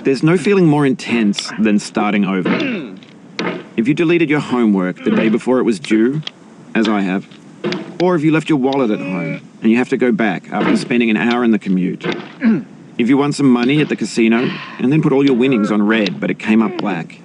There's no feeling more intense than starting over. If you deleted your homework the day before it was due, as I have, or if you left your wallet at home and you have to go back after spending an hour in the commute. If you won some money at the casino and then put all your winnings on red but it came up black.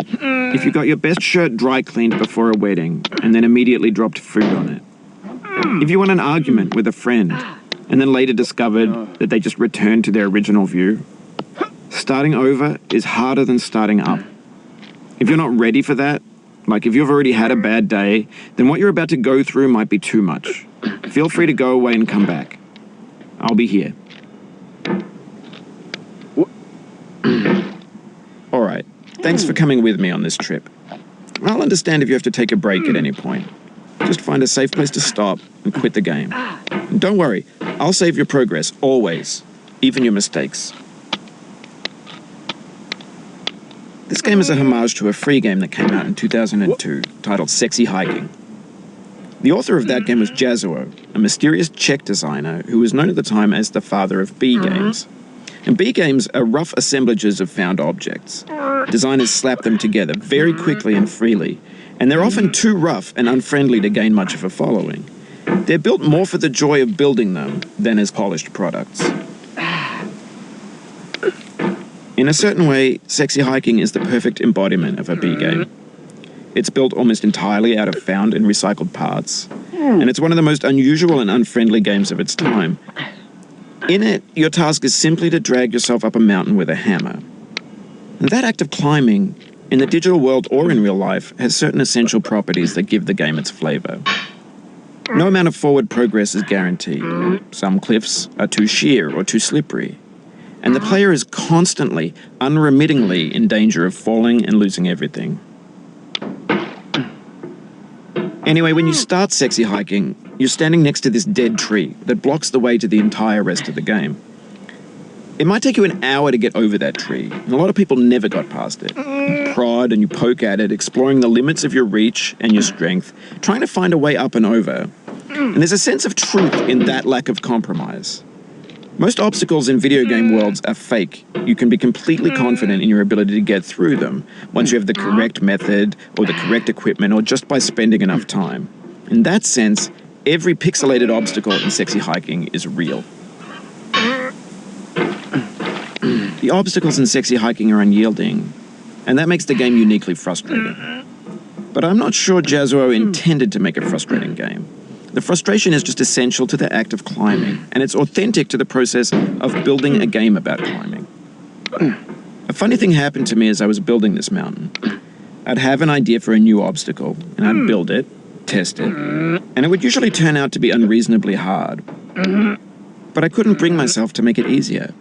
If you got your best shirt dry cleaned before a wedding and then immediately dropped food on it. If you won an argument with a friend and then later discovered that they just returned to their original view. Starting over is harder than starting up. If you're not ready for that, like if you've already had a bad day, then what you're about to go through might be too much. Feel free to go away and come back. I'll be here. All right, thanks for coming with me on this trip. I'll understand if you have to take a break at any point. Just find a safe place to stop and quit the game. And don't worry, I'll save your progress, always, even your mistakes. This game is a homage to a free game that came out in 2002, titled Sexy Hiking. The author of that game was Jazzuo, a mysterious Czech designer who was known at the time as the father of B games. And B games are rough assemblages of found objects. Designers slap them together very quickly and freely, and they're often too rough and unfriendly to gain much of a following. They're built more for the joy of building them than as polished products. In a certain way, Sexy Hiking is the perfect embodiment of a B game. It's built almost entirely out of found and recycled parts, and it's one of the most unusual and unfriendly games of its time. In it, your task is simply to drag yourself up a mountain with a hammer. And that act of climbing, in the digital world or in real life, has certain essential properties that give the game its flavor. No amount of forward progress is guaranteed. Some cliffs are too sheer or too slippery. And the player is constantly, unremittingly in danger of falling and losing everything. Anyway, when you start Sexy Hiking, you're standing next to this dead tree that blocks the way to the entire rest of the game. It might take you an hour to get over that tree, and a lot of people never got past it. You prod and you poke at it, exploring the limits of your reach and your strength, trying to find a way up and over. And there's a sense of truth in that lack of compromise. Most obstacles in video game worlds are fake. You can be completely confident in your ability to get through them once you have the correct method or the correct equipment or just by spending enough time. In that sense, every pixelated obstacle in Sexy Hiking is real. The obstacles in Sexy Hiking are unyielding, and that makes the game uniquely frustrating. But I'm not sure Jazzuo intended to make a frustrating game. The frustration is just essential to the act of climbing, and it's authentic to the process of building a game about climbing. A funny thing happened to me as I was building this mountain. I'd have an idea for a new obstacle, and I'd build it, test it, and it would usually turn out to be unreasonably hard. But I couldn't bring myself to make it easier.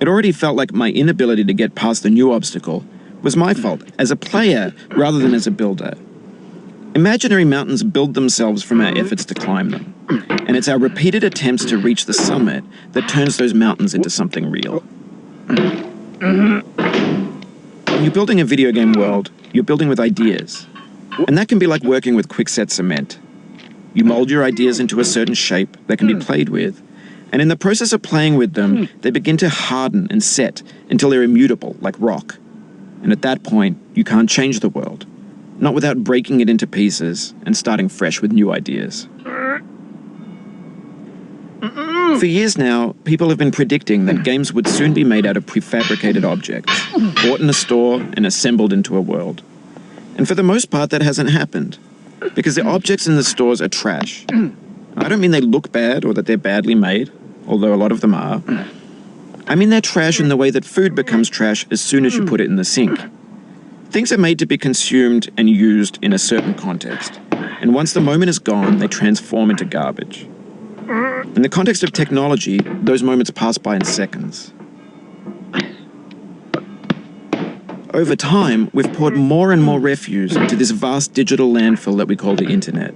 It already felt like my inability to get past the new obstacle was my fault, as a player rather than as a builder. Imaginary mountains build themselves from our efforts to climb them, and it's our repeated attempts to reach the summit that turns those mountains into something real. When you're building a video game world, you're building with ideas, and that can be like working with quickset cement. You mold your ideas into a certain shape that can be played with, and in the process of playing with them, they begin to harden and set until they're immutable, like rock. And at that point, you can't change the world. Not without breaking it into pieces and starting fresh with new ideas. For years now, people have been predicting that games would soon be made out of prefabricated objects, bought in a store and assembled into a world. And for the most part, that hasn't happened, because the objects in the stores are trash. I don't mean they look bad or that they're badly made, although a lot of them are. I mean they're trash in the way that food becomes trash as soon as you put it in the sink. Things are made to be consumed and used in a certain context, and once the moment is gone, they transform into garbage. In the context of technology, those moments pass by in seconds. Over time, we've poured more and more refuse into this vast digital landfill that we call the internet.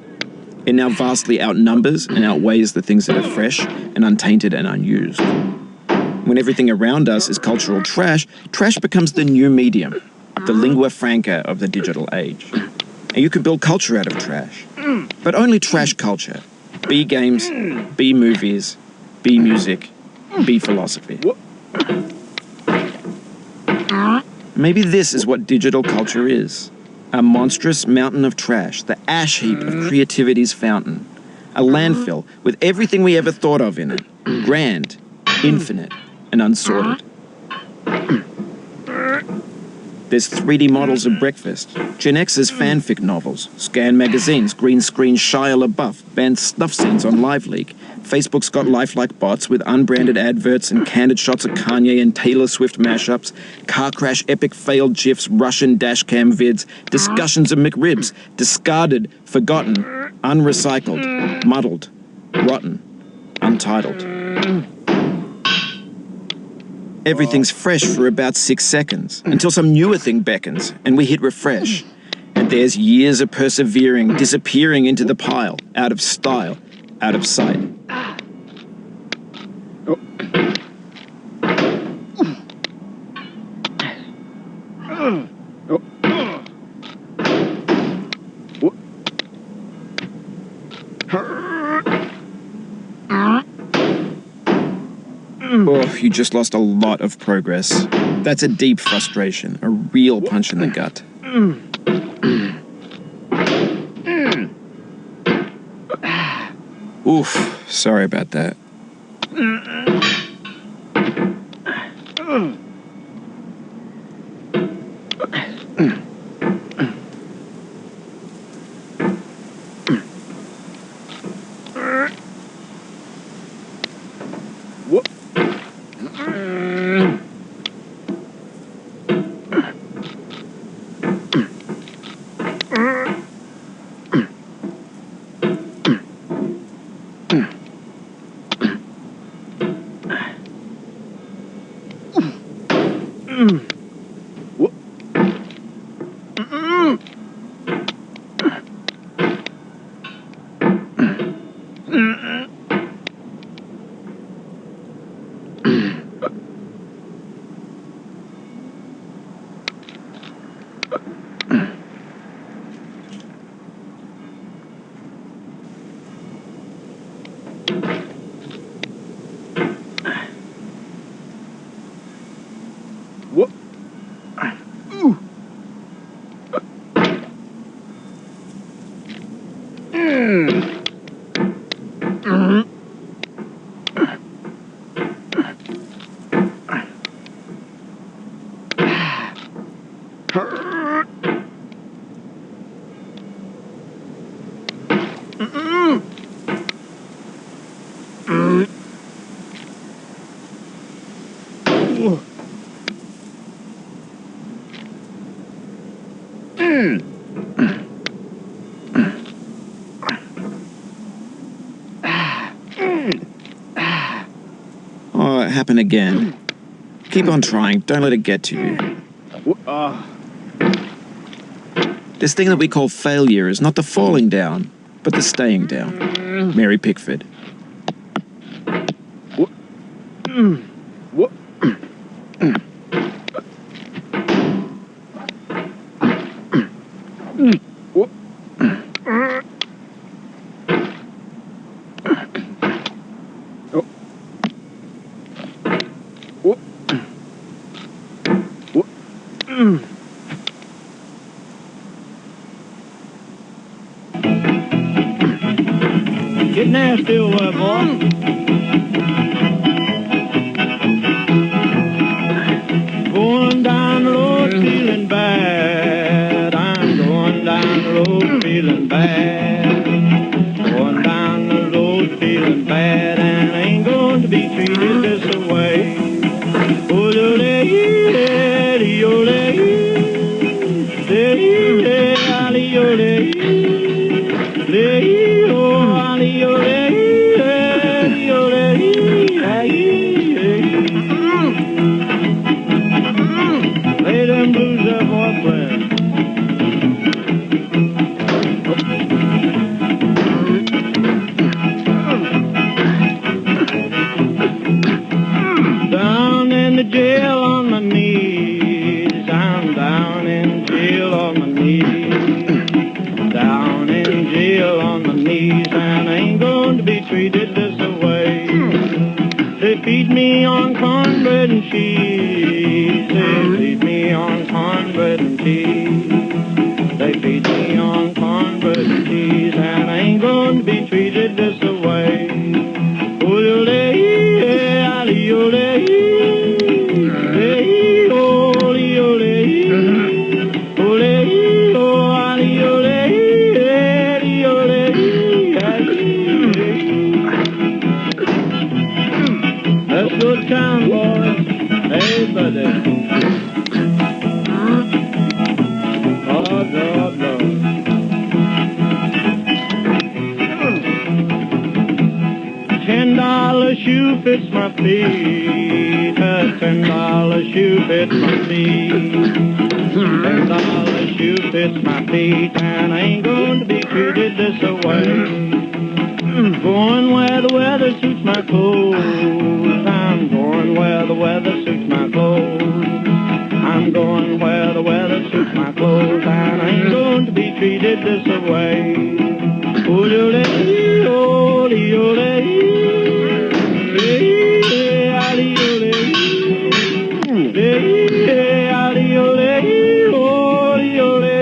It now vastly outnumbers and outweighs the things that are fresh and untainted and unused. When everything around us is cultural trash, trash becomes the new medium, the lingua franca of the digital age. And you can build culture out of trash. But only trash culture. Be games, be movies, be music, be philosophy. Maybe this is what digital culture is. A monstrous mountain of trash, the ash heap of creativity's fountain. A landfill with everything we ever thought of in it. Grand, infinite, and unsorted. There's 3D models of breakfast, Gen X's fanfic novels, Scan magazines, green screen Shia LaBeouf, banned snuff scenes on LiveLeak. Facebook's got lifelike bots with unbranded adverts and candid shots of Kanye and Taylor Swift mashups, car crash epic failed GIFs, Russian dashcam vids, discussions of McRibs, discarded, forgotten, unrecycled, muddled, rotten, untitled. Everything's fresh for about 6 seconds, until some newer thing beckons, and we hit refresh. And there's years of persevering, disappearing into the pile, out of style, out of sight. Oh, you just lost a lot of progress. That's a deep frustration, a real punch in the gut. Oof, sorry about that. Oh, it happened again. Keep on trying, don't let it get to you. This thing that we call failure is not the falling down, but the staying down. Mary Pickford. Get nasty over there, boy. Going down the road feeling bad. I'm going down the road feeling bad. Going down the road feeling bad, and I ain't going to be treated this way. Oh, cheese, and I ain't going to be treated this way. They feed me on cornbread and cheese. They feed me on cornbread and cheese. They feed me on cornbread and cheese, and I ain't going to be treated this way. Ole, ali, ole. Let's go to town, boys. Hey, buddy. Lord, Lord, Lord. $10 shoe fits my feet. A $10 shoe fits my feet. $10 shoe fits my feet, and I ain't going to be treated this way. Going where the weather suits my clothes. I'm going where the weather suits my clothes. I'm going where the weather suits my clothes, and I ain't going to be treated this way. Ole, ole, ole, ali, ole, ali, ole, ole, ole,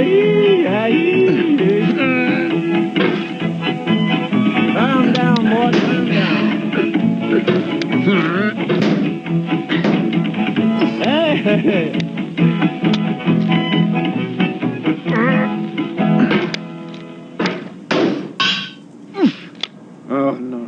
calm down, boy, calm down. Hey. Oh, no.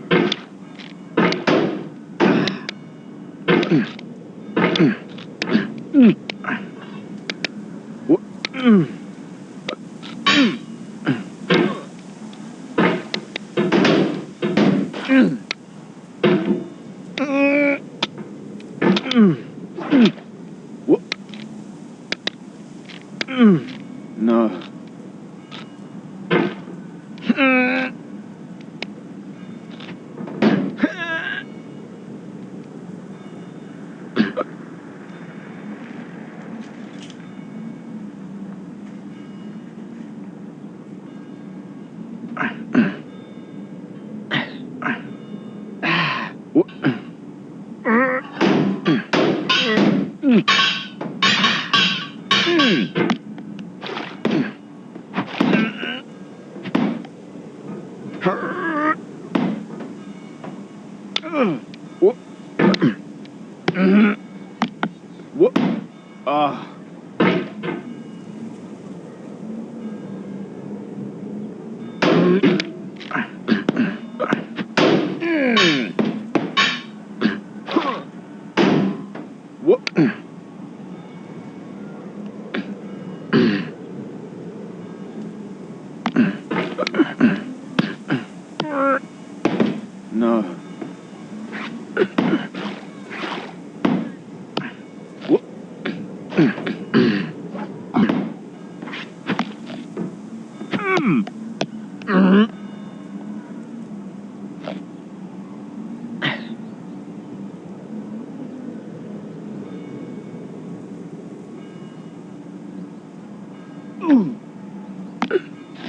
No. No.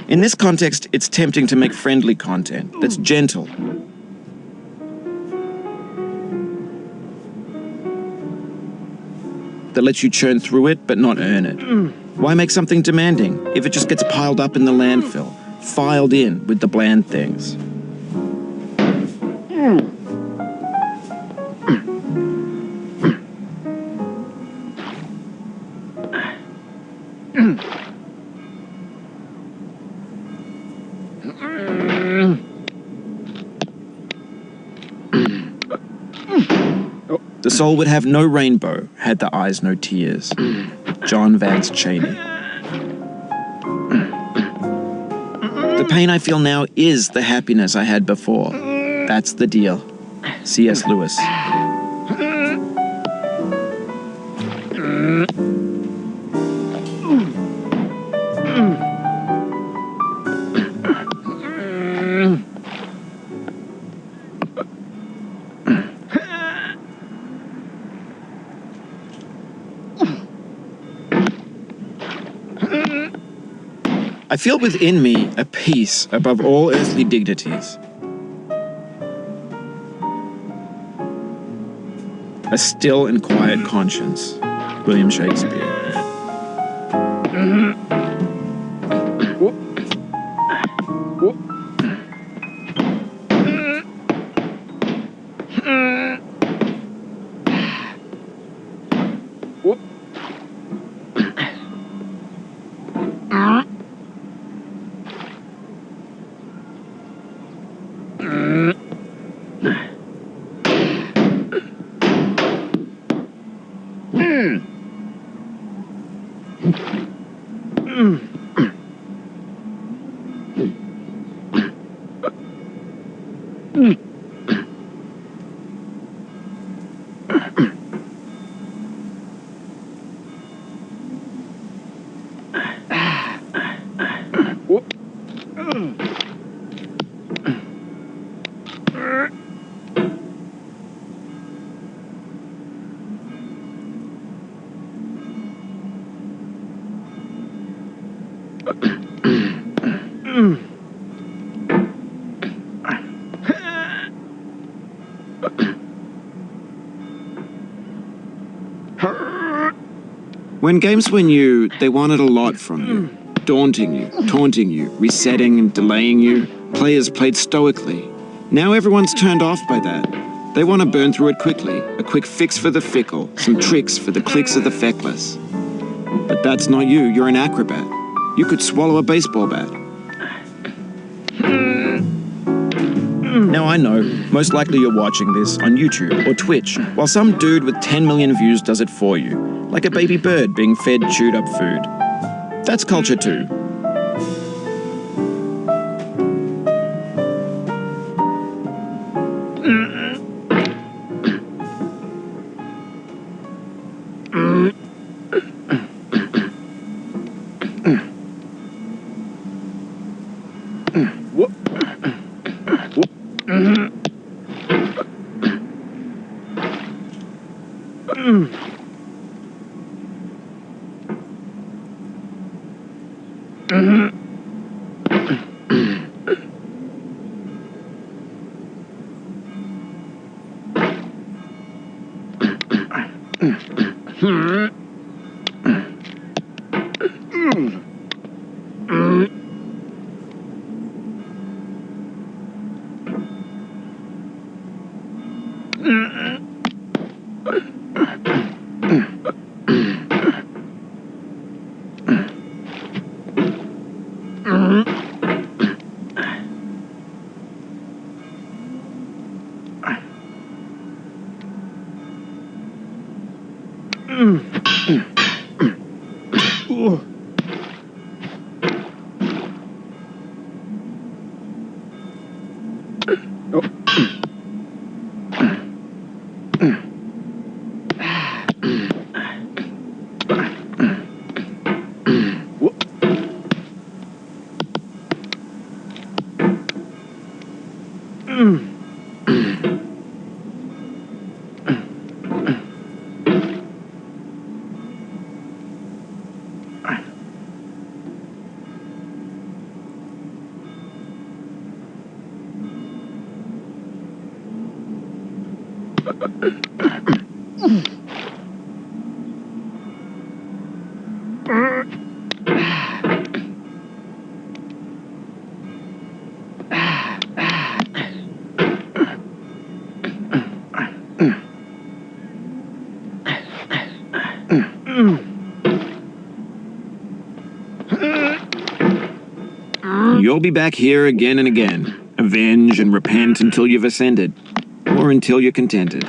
In this context, it's tempting to make friendly content that's gentle. That lets you churn through it, but not earn it. Why make something demanding if it just gets piled up in the landfill, filed in with the bland things? The soul would have no rainbow had the eyes no tears. John Vance Cheney. The pain I feel now is the happiness I had before. That's the deal. C.S. Lewis. I feel within me a peace above all earthly dignities. A still and quiet conscience. William Shakespeare. When games were new, they wanted a lot from you. Daunting you, taunting you, resetting and delaying you. Players played stoically. Now everyone's turned off by that. They want to burn through it quickly. A quick fix for the fickle, some tricks for the clicks of the feckless. But that's not you, you're an acrobat. You could swallow a baseball bat. Now I know, most likely you're watching this on YouTube or Twitch, while some dude with 10 million views does it for you, like a baby bird being fed chewed up food. That's culture too. You'll be back here again and again. Avenge and repent until you've ascended. Or until you're contented.